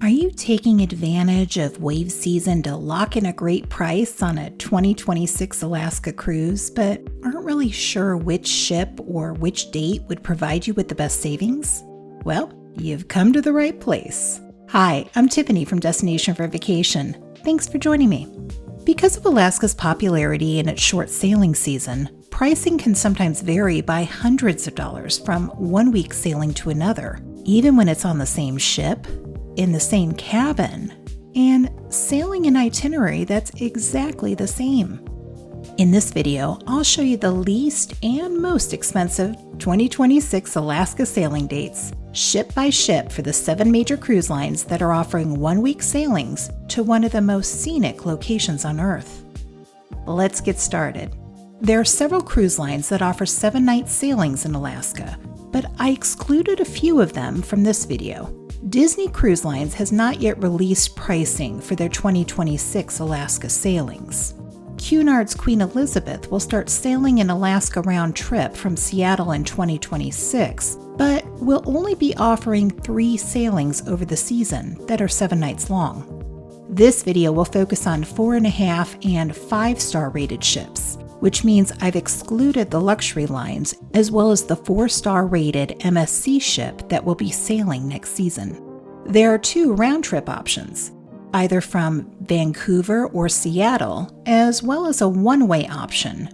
Are you taking advantage of wave season to lock in a great price on a 2026 Alaska cruise, but aren't really sure which ship or which date would provide you with the best savings? Well, you've come to the right place. Hi, I'm Tiffany from Destination for Vacation. Thanks for joining me. Because of Alaska's popularity in its short sailing season, pricing can sometimes vary by hundreds of dollars from one week sailing to another, even when it's on the same ship, in the same cabin, and sailing an itinerary that's exactly the same. In this video, I'll show you the least and most expensive 2026 Alaska sailing dates, ship by ship, for the 7 major cruise lines that are offering one-week sailings to one of the most scenic locations on Earth. Let's get started. There are several cruise lines that offer 7-night sailings in Alaska, but I excluded a few of them from this video. Disney Cruise Lines has not yet released pricing for their 2026 Alaska sailings. Cunard's Queen Elizabeth will start sailing an Alaska round trip from Seattle in 2026, but will only be offering 3 sailings over the season that are 7 nights long. This video will focus on 4.5 and 5-star rated ships, which means I've excluded the luxury lines as well as the 4-star rated MSC ship that will be sailing next season. There are 2 round-trip options, either from Vancouver or Seattle, as well as a one-way option,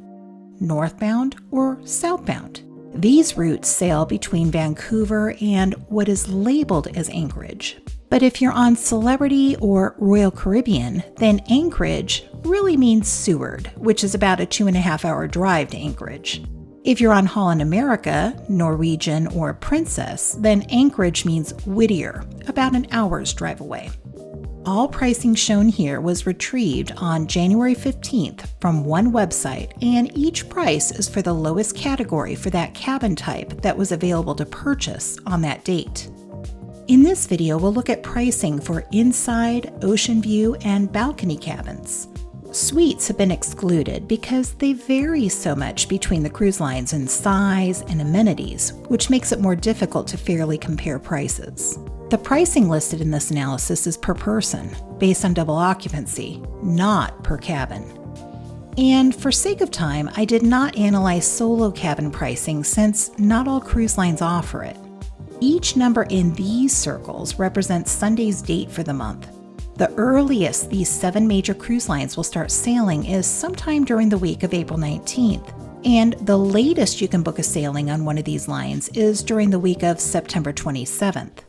northbound or southbound. These routes sail between Vancouver and what is labeled as Anchorage. But if you're on Celebrity or Royal Caribbean, then Anchorage really means Seward, which is about a 2.5-hour drive to Anchorage. If you're on Holland America, Norwegian, or Princess, then Anchorage means Whittier, about an hour's drive away. All pricing shown here was retrieved on January 15th from one website, and each price is for the lowest category for that cabin type that was available to purchase on that date. In this video, we'll look at pricing for inside, ocean view, and balcony cabins. Suites have been excluded because they vary so much between the cruise lines in size and amenities, which makes it more difficult to fairly compare prices. The pricing listed in this analysis is per person, based on double occupancy, not per cabin. And for sake of time, I did not analyze solo cabin pricing since not all cruise lines offer it. Each number in these circles represents Sunday's date for the month. The earliest these 7 major cruise lines will start sailing is sometime during the week of April 19th, and the latest you can book a sailing on one of these lines is during the week of September 27th.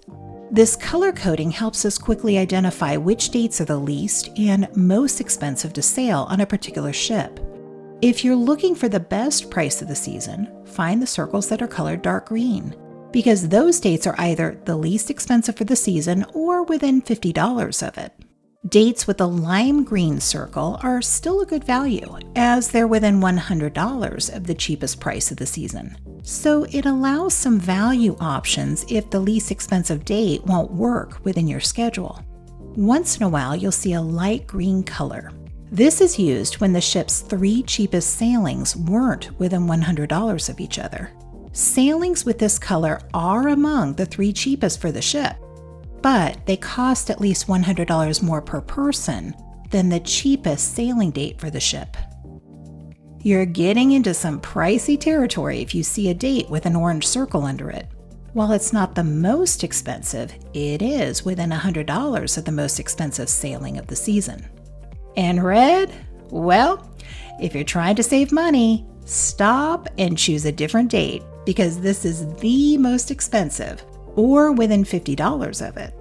This color coding helps us quickly identify which dates are the least and most expensive to sail on a particular ship. If you're looking for the best price of the season, find the circles that are colored dark green, because those dates are either the least expensive for the season or within $50 of it. Dates with a lime green circle are still a good value, as they're within $100 of the cheapest price of the season. So it allows some value options if the least expensive date won't work within your schedule. Once in a while, you'll see a light green color. This is used when the ship's 3 cheapest sailings weren't within $100 of each other. Sailings with this color are among the 3 cheapest for the ship, but they cost at least $100 more per person than the cheapest sailing date for the ship. You're getting into some pricey territory if you see a date with an orange circle under it. While it's not the most expensive, it is within $100 of the most expensive sailing of the season. And red? Well, if you're trying to save money, stop and choose a different date, because this is the most expensive, or within $50 of it.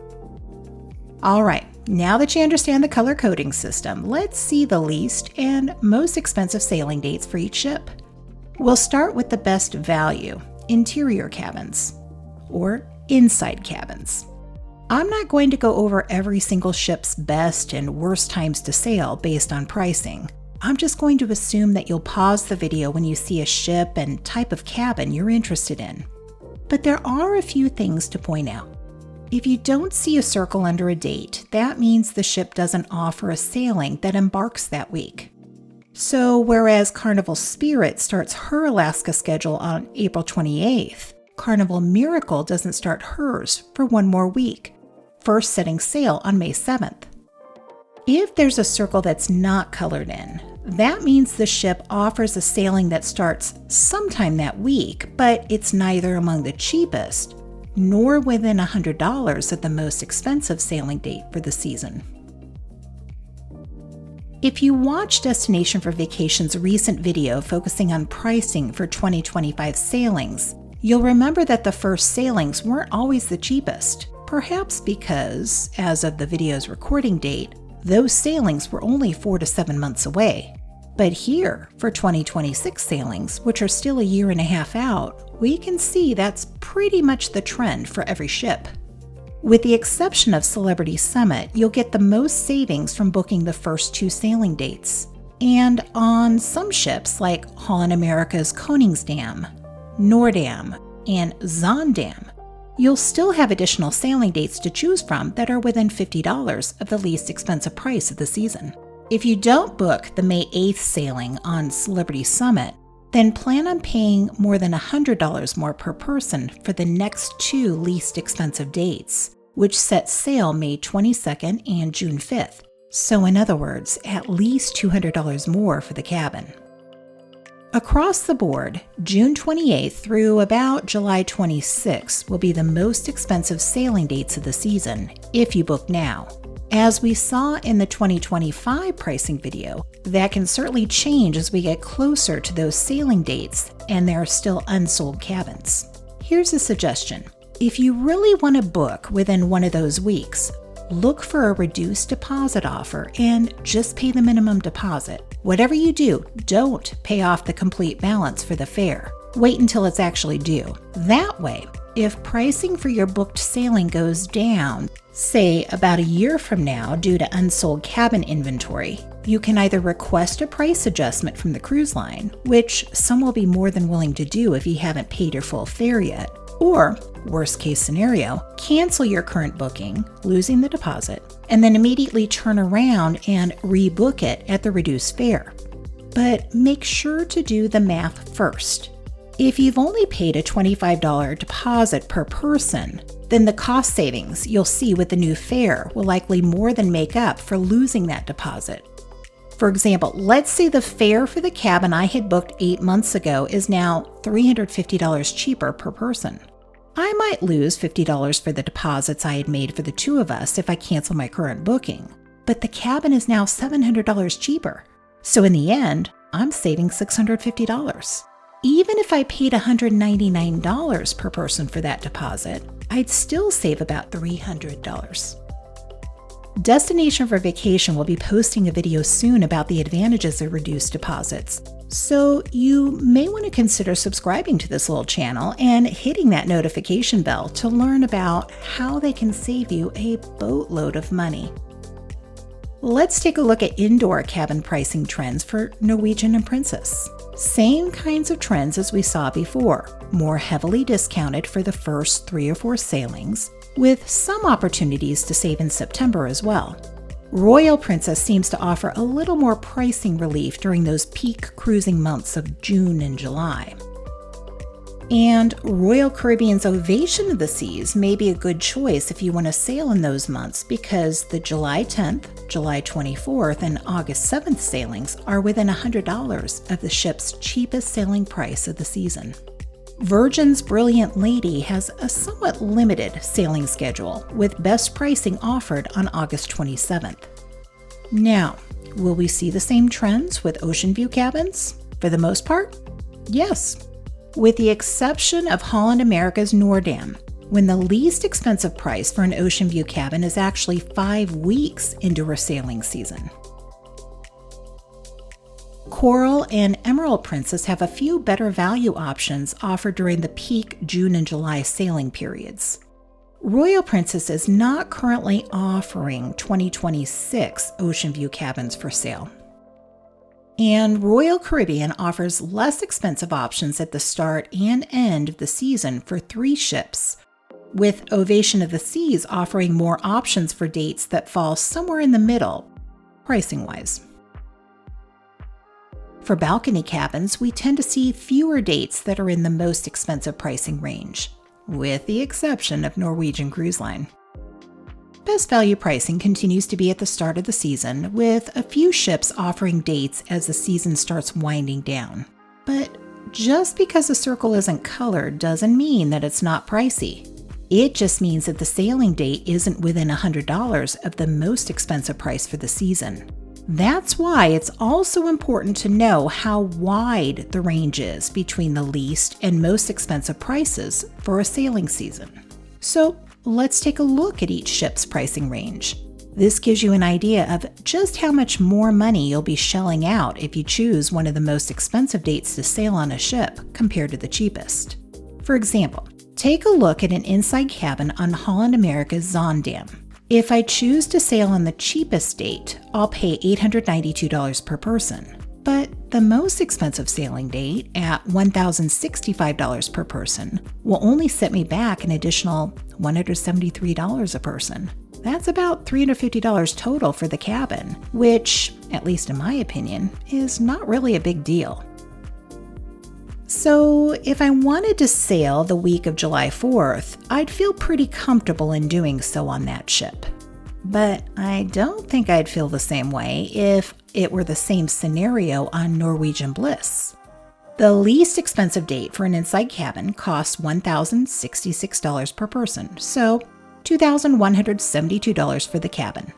All right, now that you understand the color coding system, let's see the least and most expensive sailing dates for each ship. We'll start with the best value, interior cabins, or inside cabins. I'm not going to go over every single ship's best and worst times to sail based on pricing. I'm just going to assume that you'll pause the video when you see a ship and type of cabin you're interested in. But there are a few things to point out. If you don't see a circle under a date, that means the ship doesn't offer a sailing that embarks that week. So whereas Carnival Spirit starts her Alaska schedule on April 28th, Carnival Miracle doesn't start hers for one more week. first setting sail on May 7th. If there's a circle that's not colored in, that means the ship offers a sailing that starts sometime that week, but it's neither among the cheapest nor within $100 of the most expensive sailing date for the season. If you watch Destination for Vacation's recent video focusing on pricing for 2025 sailings, you'll remember that the first sailings weren't always the cheapest, perhaps because, as of the video's recording date, those sailings were only 4 to 7 months away. But here, for 2026 sailings, which are still a year and a half out, we can see that's pretty much the trend for every ship. With the exception of Celebrity Summit, you'll get the most savings from booking the first 2 sailing dates. And on some ships like Holland America's Koningsdam, Noordam, and Zaandam, you'll still have additional sailing dates to choose from that are within $50 of the least expensive price of the season. If you don't book the May 8th sailing on Celebrity Summit, then plan on paying more than $100 more per person for the next 2 least expensive dates, which set sail May 22nd and June 5th. So in other words, at least $200 more for the cabin. Across the board, June 28th through about July 26th will be the most expensive sailing dates of the season if you book now. As we saw in the 2025 pricing video, that can certainly change as we get closer to those sailing dates and there are still unsold cabins. Here's a suggestion. If you really want to book within one of those weeks, look for a reduced deposit offer and just pay the minimum deposit. Whatever you do, don't pay off the complete balance for the fare. Wait until it's actually due. That way, if pricing for your booked sailing goes down, say about a year from now due to unsold cabin inventory, you can either request a price adjustment from the cruise line, which some will be more than willing to do if you haven't paid your full fare yet, or, worst case scenario, cancel your current booking, losing the deposit, and then immediately turn around and rebook it at the reduced fare. But make sure to do the math first. If you've only paid a $25 deposit per person, then the cost savings you'll see with the new fare will likely more than make up for losing that deposit. For example, let's say the fare for the cabin I had booked 8 months ago is now $350 cheaper per person. I might lose $50 for the deposits I had made for the 2 of us if I cancel my current booking, but the cabin is now $700 cheaper. So in the end, I'm saving $650. Even if I paid $199 per person for that deposit, I'd still save about $300. Destination for Vacation will be posting a video soon about the advantages of reduced deposits, so you may want to consider subscribing to this little channel and hitting that notification bell to learn about how they can save you a boatload of money. Let's take a look at indoor cabin pricing trends for Norwegian and Princess. Same kinds of trends as we saw before, more heavily discounted for the first 3 or 4 sailings, with some opportunities to save in September as well. Royal Princess seems to offer a little more pricing relief during those peak cruising months of June and July. And Royal Caribbean's Ovation of the Seas may be a good choice if you want to sail in those months because the July 10th, July 24th, and August 7th sailings are within $100 of the ship's cheapest sailing price of the season. Virgin's Brilliant Lady has a somewhat limited sailing schedule with best pricing offered on August 27th. Now, will we see the same trends with ocean view cabins? For the most part, yes. With the exception of Holland America's Noordam, when the least expensive price for an ocean view cabin is actually 5 weeks into her sailing season. Coral and Emerald Princess have a few better value options offered during the peak June and July sailing periods. Royal Princess is not currently offering 2026 ocean view cabins for sale. And Royal Caribbean offers less expensive options at the start and end of the season for 3 ships, with Ovation of the Seas offering more options for dates that fall somewhere in the middle, pricing-wise. For balcony cabins, we tend to see fewer dates that are in the most expensive pricing range, with the exception of Norwegian Cruise Line. best value pricing continues to be at the start of the season, with a few ships offering dates as the season starts winding down. But just because a circle isn't colored doesn't mean that it's not pricey. It just means that the sailing date isn't within $100 of the most expensive price for the season. That's why it's also important to know how wide the range is between the least and most expensive prices for a sailing season. So let's take a look at each ship's pricing range. This gives you an idea of just how much more money you'll be shelling out if you choose one of the most expensive dates to sail on a ship compared to the cheapest. For example, take a look at an inside cabin on Holland America's Zaandam. If I choose to sail on the cheapest date, I'll pay $892 per person. But the most expensive sailing date, at $1,065 per person, will only set me back an additional $173 a person. That's about $350 total for the cabin, which, at least in my opinion, is not really a big deal. So if I wanted to sail the week of July 4th, I'd feel pretty comfortable in doing so on that ship. But I don't think I'd feel the same way if it were the same scenario on Norwegian Bliss. The least expensive date for an inside cabin costs $1,066 per person, so $2,172 for the cabin.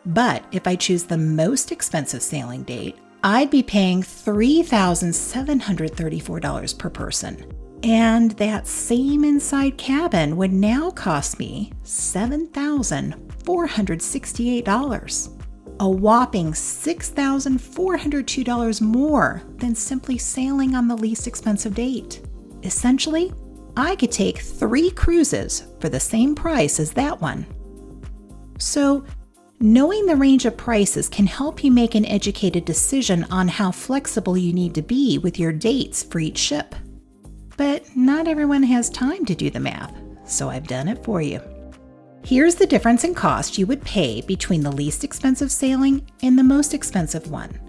But if I choose the most expensive sailing date, I'd be paying $3,734 per person. And that same inside cabin would now cost me $7,468. A whopping $6,402 more than simply sailing on the least expensive date. Essentially, I could take 3 cruises for the same price as that one. So, knowing the range of prices can help you make an educated decision on how flexible you need to be with your dates for each ship. But not everyone has time to do the math, so I've done it for you. Here's the difference in cost you would pay between the least expensive sailing and the most expensive one.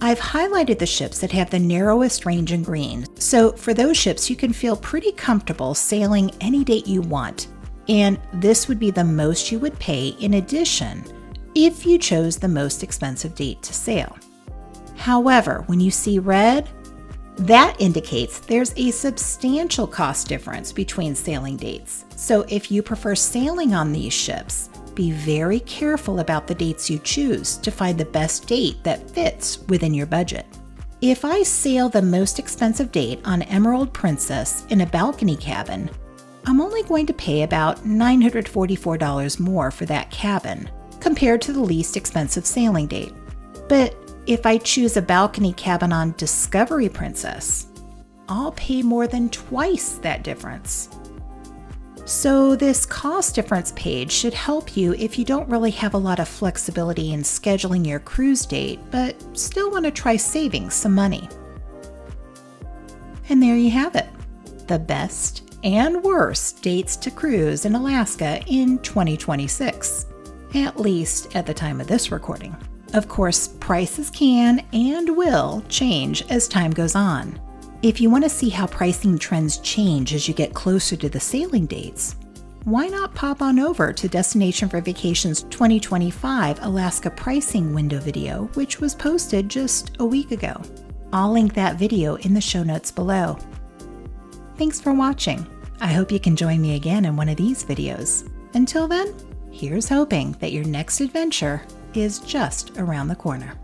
I've highlighted the ships that have the narrowest range in green, so for those ships you can feel pretty comfortable sailing any date you want. And this would be the most you would pay in addition if you chose the most expensive date to sail. However, when you see red, that indicates there's a substantial cost difference between sailing dates. So if you prefer sailing on these ships, be very careful about the dates you choose to find the best date that fits within your budget. If I sail the most expensive date on Emerald Princess in a balcony cabin, I'm only going to pay about $944 more for that cabin compared to the least expensive sailing date. But if I choose a balcony cabin on Discovery Princess, I'll pay more than twice that difference. So this cost difference page should help you if you don't really have a lot of flexibility in scheduling your cruise date, but still want to try saving some money. And there you have it, the best and worst dates to cruise in Alaska in 2026, at least at the time of this recording. Of course, prices can and will change as time goes on. If you want to see how pricing trends change as you get closer to the sailing dates, why not pop on over to Destination for Vacation's 2025 Alaska pricing window video, which was posted just a week ago. I'll link that video in the show notes below. Thanks for watching. I hope you can join me again in one of these videos. Until then, here's hoping that your next adventure is just around the corner.